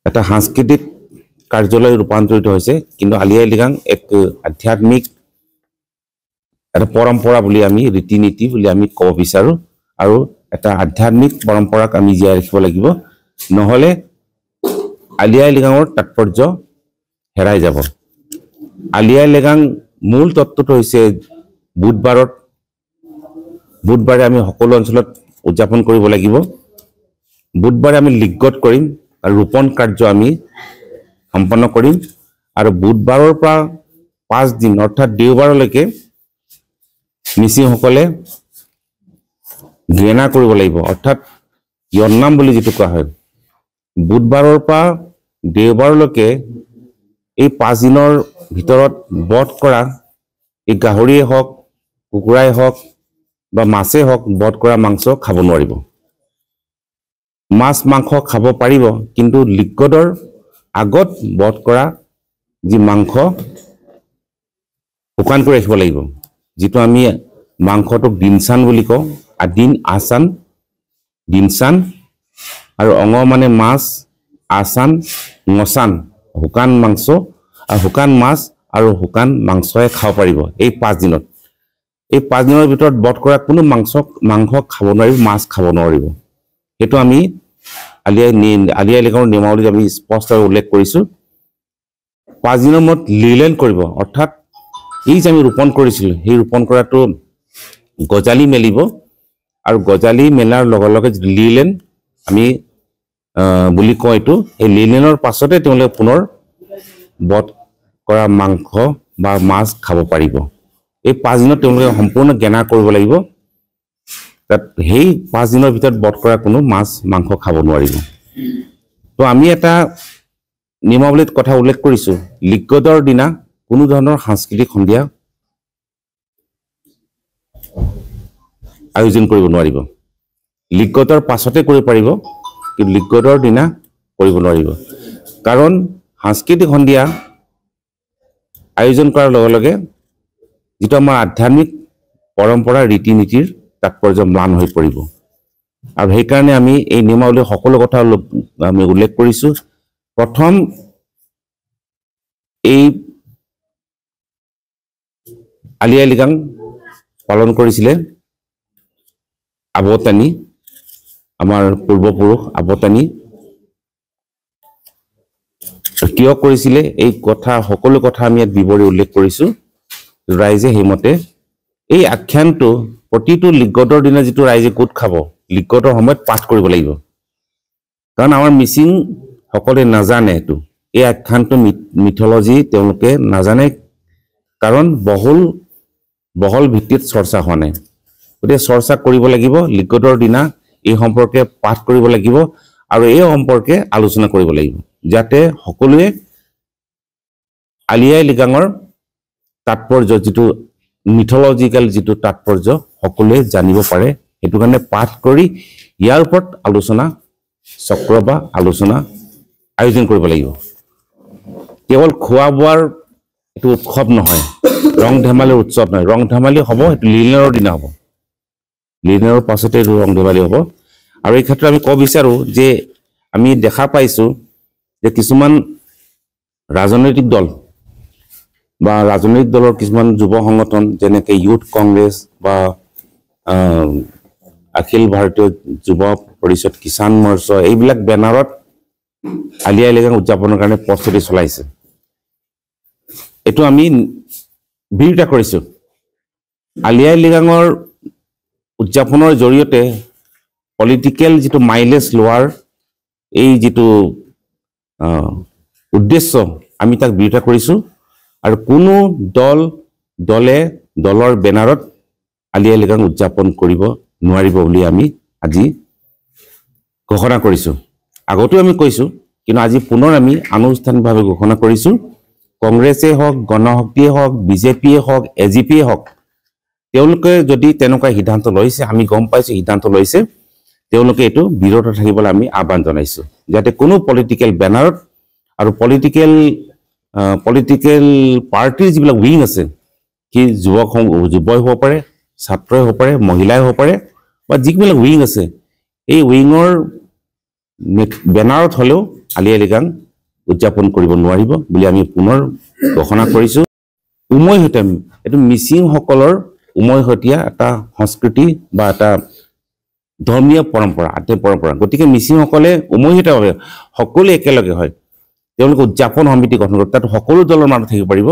এটা সাংস্কৃতিক কাৰ্যালয় ৰূপান্তৰিত হৈছে কিন্তু আলি আই লৃগাং এক আধ্যাত্মিক এটা পৰম্পৰা বুলি আমি ৰীতি নীতি বুলি আমি ক'ব বিচাৰো আৰু এটা আধ্যাত্মিক পৰম্পৰাক আমি জীয়াই ৰাখিব লাগিব নহলে আলি আই লৃগাঙৰ তাৎপৰ্য হেৰাই যাব আলি আই লৃগাং মূল তত্ত্বটো হৈছে বুধবাৰে আমি সকলো অঞ্চলত উদযাপন কৰিব লাগিব বুধবাৰে আমি লিগত কৰিম আৰু ৰোপণ কাৰ্য আমি সম্পন্ন কৰিম আৰু বুধবাৰৰ পৰা 5 দিন অৰ্থাৎ দেওবাৰলৈকে মিচিংসকলে গেনা কৰিব লাগিব অৰ্থাৎ যন্নাম বুলি যেটো কোৱা হয় বুধবাৰৰ পৰা দেওবাৰলৈকে এই 5 দিনৰ ভিতৰত বধ কৰা এই গাহৰিয়ে হওক কুকুৰাই হওক বা মাছে হওক বধ কৰা মাংস খাব নোৱাৰিব মাছ মাংস খাব পাৰিব কিন্তু লিগদৰ আগত বধ কৰা যি মাংস শুকান কৰি ৰাখিব লাগিব যেটো আমি মাংসটোক দিনচান বুলি কওঁ আদিন আসান দিনচান আৰু অঙ্গ মানে মাছ আসান ngসান শুকান মাংস আৰু শুকান মাছ আৰু শুকান মাংসয়ে খাব পাৰিব এই 5 দিনত এই 5 দিনৰ ভিতৰত বধ কৰা কোনো মাংস খাব নোৱাৰিব মাছ খাব নোৱাৰিব এটো আমি আলি আই লৃগাঙৰ নিয়মাৱলীত আমি স্পষ্টভাৱে উল্লেখ কৰিছো 5 দিনৰ মত লিলেন কৰিব অৰ্থাৎ এই যে আমি ৰোপণ কৰিছিল সেই ৰোপণ কৰাটো গজালি মেলিব আৰু গজালি মেলাৰ লগে লগে লিলেন আমি বুলি কয় এটো এই লিলেনৰ পাছতে তেওঁলোকে পুনৰ বধ কৰা মাংস বা মাছ খাব পাৰিব এই 5 দিনত তেওঁলোকে সম্পূৰ্ণ গেনা কৰিব লাগিব তাত সেই 5 দিনৰ ভিতৰত বধ কৰা কোনো মাছ মাংস খাব নোৱাৰিব তো আমি এটা নিয়মাৱলীত কথা উল্লেখ কৰিছো লিগদৰ দিনা কোনো ধৰণৰ সাংস্কৃতিক সন্ধিয়া আয়োজন কৰিব নোৱাৰিব লিগদৰ পাছতে কৰিব পাৰিব কিন্তু লিগদৰ দিনা কৰিব নোৱাৰিব কাৰণ সাংস্কৃতিক সন্ধিয়া আয়োজন কৰাৰ লগে লগে যেটো আমাৰ আধ্যাত্মিক পৰম্পৰা ৰীতি নীতিৰ তাৎপৰ্য ম্লান হৈ পৰিব আৰু সেই কাৰণে আমি এই নিয়মাৱলীৰ সকলো কথা আমি উল্লেখ কৰিছো প্ৰথম এই আলি আই লৃগাং পালন কৰিছিলে আবতানি আমাৰ পূৰ্বপুৰুষ আবতানি কিয় কৰিছিলে এই কথা সকলো কথা আমি ইয়াত বিৱৰি উল্লেখ কৰিছো ৰাইজে হেমতে এই আখ্যানটো প্ৰতিটো লিগদৰ দিনা যেটো ৰাইজে কোট খাব লিগদৰ সময়ত পাঠ কৰিব লাগিব কাৰণ আমাৰ মিচিং সকলে নাজানে এটো এই আখ্যানটো মিথোলজি তেওঁলোকে নাজানে কাৰণ বহল ভিত্তিত চৰ্চা হোৱা নাই গতিকে চৰ্চা কৰিব লাগিব লিগদৰ দিনা এই সম্পৰ্কে পাঠ কৰিব লাগিব আৰু এই সম্পৰ্কে আলোচনা কৰিব লাগিব যাতে সকলোৱে আলি আই লৃগাঙৰ তাৎপৰ্য যেটো মিথোলজিক্যাল যেটো তাৎপৰ্য সকলোৱে জানিব পাৰে এটো কাৰণে পাঠ কৰি ইয়াৰ ওপৰত আলোচনা চক্ৰ বা আলোচনা আয়োজন কৰিব লাগিব কেৱল খোৱা বোৱাৰ এটো উৎসৱ নহয় ৰং ধেমালিৰ উৎসৱ নহয় ৰং ধেমালি হ'ব এটো লিলেনৰ দিনা হ'ব লিলেনৰ পাছতে ৰং ধেমালি হ'ব আৰু এই ক্ষেত্ৰত আমি ক'ব বিচাৰো যে আমি দেখা পাইছো যে কিছুমান ৰাজনৈতিক দল বা ৰাজনৈতিক দলৰ কিছুমান যুৱ সংগঠন যেনেকৈ ইউথ কংগ্ৰেছ বা অখিল ভাৰতীয় যুৱ পৰিষদ কিষাণ মৰ্চা এইবিলাক বেনাৰত আলি আই লৃগাং উদযাপনৰ কাৰণে প্ৰস্তুতি চলাইছে এটো আমি বিৰোধিতা কৰিছো আলি আই লৃগাঙৰ উদযাপনৰ জৰিয়তে পলিটিক্যাল যেটো মাইলেজ লোৱাৰ এই যেটো উদ্দেশ্য আমি তাক বিৰোধিতা কৰিছো আৰু কোনো দলৰ বেনাৰত আলি আই লৃগাং উদযাপন কৰিব নোৱাৰিব বুলি আমি আজি ঘোষণা কৰিছো আগতেও আমি কৈছো কিন্তু আজি পুনৰ আমি আনুষ্ঠানিকভাৱে ঘোষণা কৰিছো কংগ্ৰেছে হওক গণশক্তিয়ে হওক বিজেপিয়ে হওক এজিপিয়ে হওক তেওঁলোকে যদি তেনেকুৱা সিদ্ধান্ত লৈছে আমি গম পাইছো সিদ্ধান্ত লৈছে তেওঁলোকে এটো বিৰত থাকিবলৈ আমি আহ্বান জনাইছো যাতে কোনো পলিটিক্যাল বেনাৰত আৰু পলিটিক্যাল পাৰ্টিৰ যিবিলাক উইং আছে কি যুৱই হ'ব পাৰে ছাত্ৰই হ'ব পাৰে মহিলাই হ'ব পাৰে বা যিবিলাক উইং আছে এই উইঙৰ বেনাৰত হলেও আলি আই লৃগাং উদযাপন কৰিব নোৱাৰিব বুলি আমি পুনৰ ঘোষণা কৰিছোঁ উমৈহতীয়া এইটো মিচিংসকলৰ উমৈহতীয়া এটা সংস্কৃতি বা এটা ধৰ্মীয় পৰম্পৰা আত্মীয় পৰম্পৰা গতিকে মিচিংসকলে উমৈহতীয়াভাৱে সকলোৱে একেলগে হয় তেওঁলোকে উদযাপন সমিতি গঠন কৰে তাত সকলো দলৰ মানুহ থাকিব পাৰিব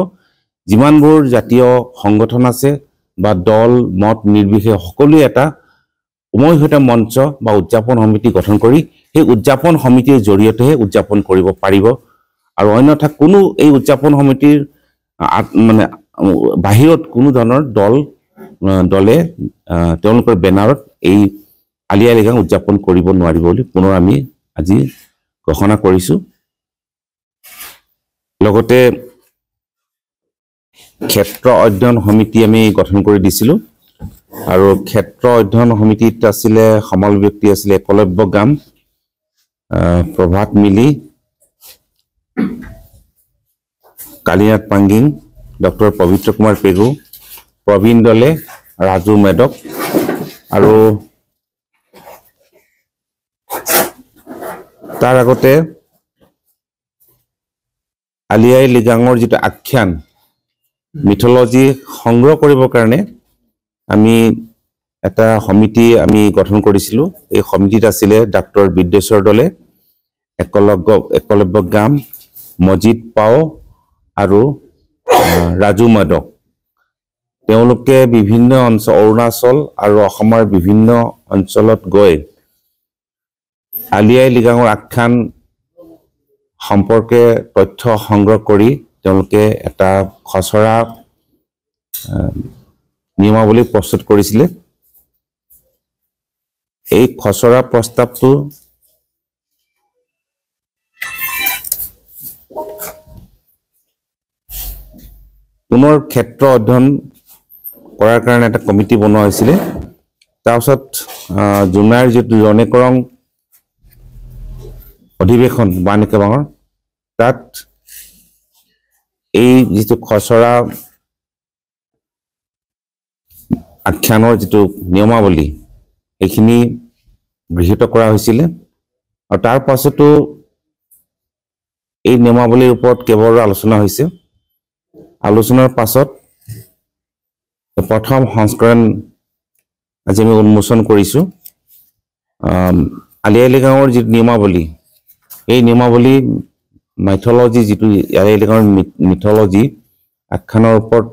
যিমানবোৰ জাতীয় সংগঠন আছে বা দল মত নিৰ্বিশেষে সকলোৱে এটা উমৈহতীয়া মঞ্চ বা উদযাপন সমিতি গঠন কৰি সেই উদযাপন সমিতিৰ জৰিয়তেহে উদযাপন কৰিব পাৰিব আৰু অন্যথা কোনো এই উদযাপন সমিতিৰ মানে বাহিৰত কোনো ধৰণৰ দলে তেওঁলোকৰ বেনাৰত এই আলি আই লৃগাং উদযাপন কৰিব নোৱাৰিব বুলি পুনৰ আমি আজি ঘোষণা কৰিছোঁ লগতে ক্ষেত্ৰ অধ্যয়ন সমিতি আমি গঠন কৰি দিছিলোঁ আৰু ক্ষেত্ৰ অধ্যয়ন সমিতিত আছিলে সমল ব্যক্তি আছিলে একলব্য গাম প্ৰভাত মিলি কালীনাথ পাংগিং ডক্টৰ পবিত্ৰ কুমাৰ পেগু প্ৰবীণ দলে ৰাজু মেদক আৰু তাৰ আগতে আলি আই লৃগাঙৰ যিটো আখ্যান মিথলজি সংগ্ৰহ কৰিবৰ কাৰণে আমি এটা সমিতি আমি গঠন কৰিছিলোঁ এই সমিতিত আছিলে ডাক্তৰ বিদ্যেশ্বৰ দলে একলব্য গাম মজিদ পাও আৰু ৰাজু মাদক তেওঁলোকে বিভিন্ন অঞ্চল অৰুণাচল আৰু অসমৰ বিভিন্ন অঞ্চলত গৈ আলি আই লৃগাঙৰ আখ্যান সম্পৰ্কে তথ্য সংগ্ৰহ কৰি তেওঁলোকে এটা খচৰা নিয়মাৱলী প্ৰস্তুত কৰিছিলে এই খচৰা প্ৰস্তাৱটো পুনৰ ক্ষেত্ৰ অধ্যয়ন কৰাৰ কাৰণে এটা কমিটি বনোৱা হৈছিলে তাৰপিছত জুনাইৰ যিটো জনেকৰং অধিৱেশন বাণিজ্যবাঙৰ তাত এই যিটো খচৰা আখ্যানৰ যিটো নিয়মাৱলী এইখিনি গৃহীত কৰা হৈছিলে আৰু তাৰ পাছতো এই নিয়মাৱলীৰ ওপৰত কেইবাৰো আলোচনা হৈছে আলোচনাৰ পাছত প্ৰথম সংস্কৰণ আজি আমি উন্মোচন কৰিছোঁ আলি আই লৃগাঙৰ যিটো নিয়মাৱলী এই নিয়মাৱলী মাইথলজি যিটো আলি আই লৃগাঙৰ মিথলজি আখ্যানৰ ওপৰত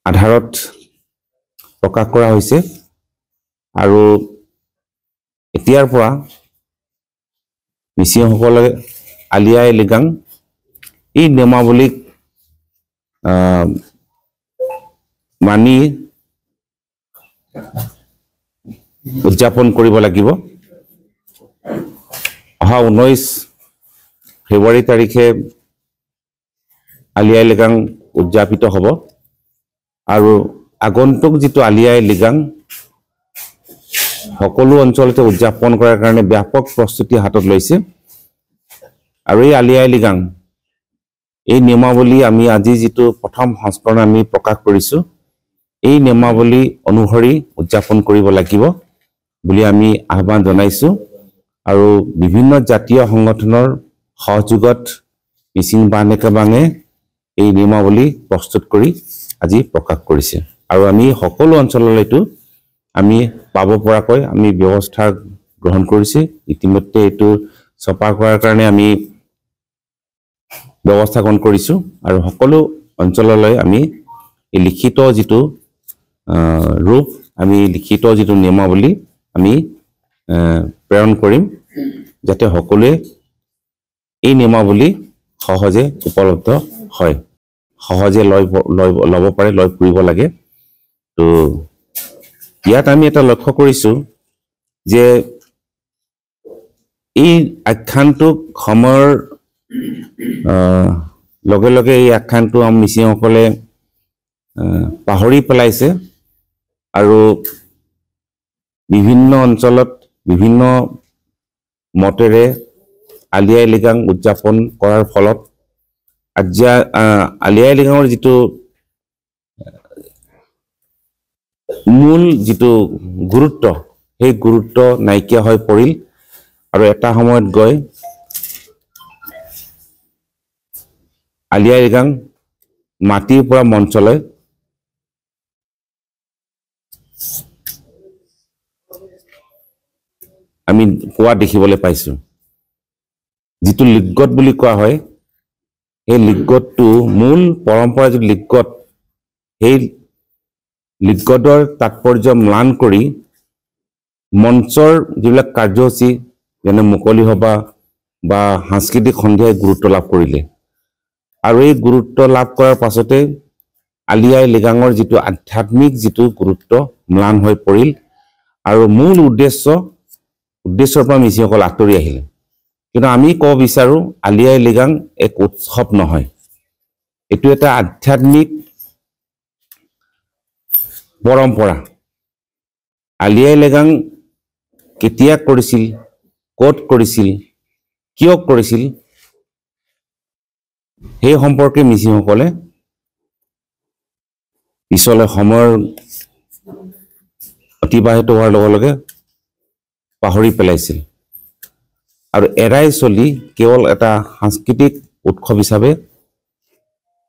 আধাৰত প্ৰকাশ কৰা হৈছে আৰু এতিয়াৰ পৰা মিচিংসকলে আলি আই লৃগাং এই নিয়মাৱলীক মানি উদযাপন কৰিব লাগিব অহা 19 ফেব্ৰুৱাৰী তাৰিখে আলি আই লৃগাং উদযাপিত হ'ব আৰু আগন্তুক যিটো আলি আই লৃগাং সকলো অঞ্চলতে উদযাপন কৰাৰ কাৰণে ব্যাপক প্ৰস্তুতি হাতত লৈছে আৰু এই আলি আই লৃগাং এই নিয়মাৱলী আমি আজি যিটো প্ৰথম সংস্কৰণ আমি প্ৰকাশ কৰিছোঁ এই নিয়মাৱলী অনুসৰি উদযাপন কৰিব লাগিব বুলি আমি আহ্বান জনাইছোঁ আৰু বিভিন্ন জাতীয় সংগঠনৰ সহযোগত মিচিং বাণিজ্যবাঙে এই নিয়মাৱলী প্ৰস্তুত কৰি আজি প্ৰকাশ কৰিছে আৰু আমি সকলো অঞ্চললৈতো আমি পাব পৰাকৈ আমি ব্যৱস্থা গ্ৰহণ কৰিছে ইতিমধ্যে এইটো ছপা কৰাৰ কাৰণে আমি ব্যৱস্থা গ্ৰহণ কৰিছোঁ আৰু সকলো অঞ্চললৈ আমি এই লিখিত যিটো ৰূপ আমি লিখিত যিটো নিয়মাৱলী আমি প্ৰেৰণ কৰিম যাতে সকলোৱে এই নিয়মাৱলী সহজে উপলব্ধ হয় সহজে ল'ব পাৰে লৈ ফুৰিব লাগে তো ইয়াত আমি এটা লক্ষ্য কৰিছোঁ যে এই আখ্যানটোক সময়ৰ লগে লগে এই আখ্যানটো আমি মিচিংসকলে পাহৰি পেলাইছে আৰু বিভিন্ন অঞ্চলত বিভিন্ন মতেৰে আলি আই লৃগাং উদযাপন কৰাৰ ফলত আজি আলি আই লৃগাঙৰ যিটো মূল যিটো গুৰুত্ব সেই গুৰুত্ব নাইকিয়া হৈ পৰিল আৰু এটা সময়ত গৈ আলি আই লৃগাং মাটিৰ পৰা মঞ্চলৈ আমি পোৱা দেখিবলৈ পাইছো যিটো লিগত বুলি কোৱা হয় এই লিগতটো মূল পৰম্পৰা যিটো লিগত সেই লিগতৰ তাৎপৰ্য ম্লান কৰি মঞ্চৰ যিবিলাক কাৰ্যসূচী যেনে মুকলি সভা বা সাংস্কৃতিক সন্ধিয়াই গুৰুত্ব লাভ কৰিলে আৰু এই গুৰুত্ব লাভ কৰাৰ পাছতে আলি আই লৃগাঙৰ যিটো আধ্যাত্মিক যিটো গুৰুত্ব ম্লান হৈ পৰিল আৰু মূল উদ্দেশ্যৰ পৰা মিচিংসকল আঁতৰি আহিলে কিন্তু আমি ক'ব বিচাৰো আলি আই লৃগাং এক উৎসৱ নহয় এইটো এটা আধ্যাত্মিক পৰম্পৰা আলি আই লৃগাং কেতিয়া কৰিছিল ক'ত কৰিছিল কিয় কৰিছিল সেই সম্পৰ্কে মিচিংসকলে পিছলৈ সময়ৰ অতিবাহিত হোৱাৰ লগে লগে পাহৰি পেলাইছিল আৰু এৰাই চলি কেৱল এটা সাংস্কৃতিক উৎসৱ হিচাপে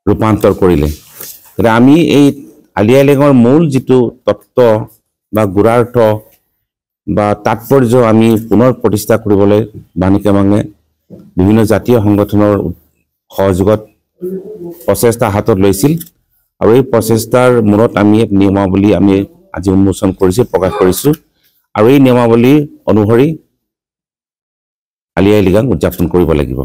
ৰূপান্তৰ কৰিলে গতিকে আমি এই আলি আই লৃগাঙৰ মূল যিটো তত্ত্ব বা গুড়াৰ্থ বা তাৎপৰ্য আমি পুনৰ প্ৰতিষ্ঠা কৰিবলৈ বাণীকে মাঙে বিভিন্ন জাতীয় সংগঠনৰ সহযোগত প্ৰচেষ্টা হাতত লৈছিল আৰু এই প্ৰচেষ্টাৰ মূৰত আমি এক নিয়মাৱলী আমি আজি উন্মোচন কৰিছো প্ৰকাশ কৰিছো আৰু এই নিয়মাৱলী অনুসৰি আলি আই লৃগাং উদযাপন কৰিব লাগিব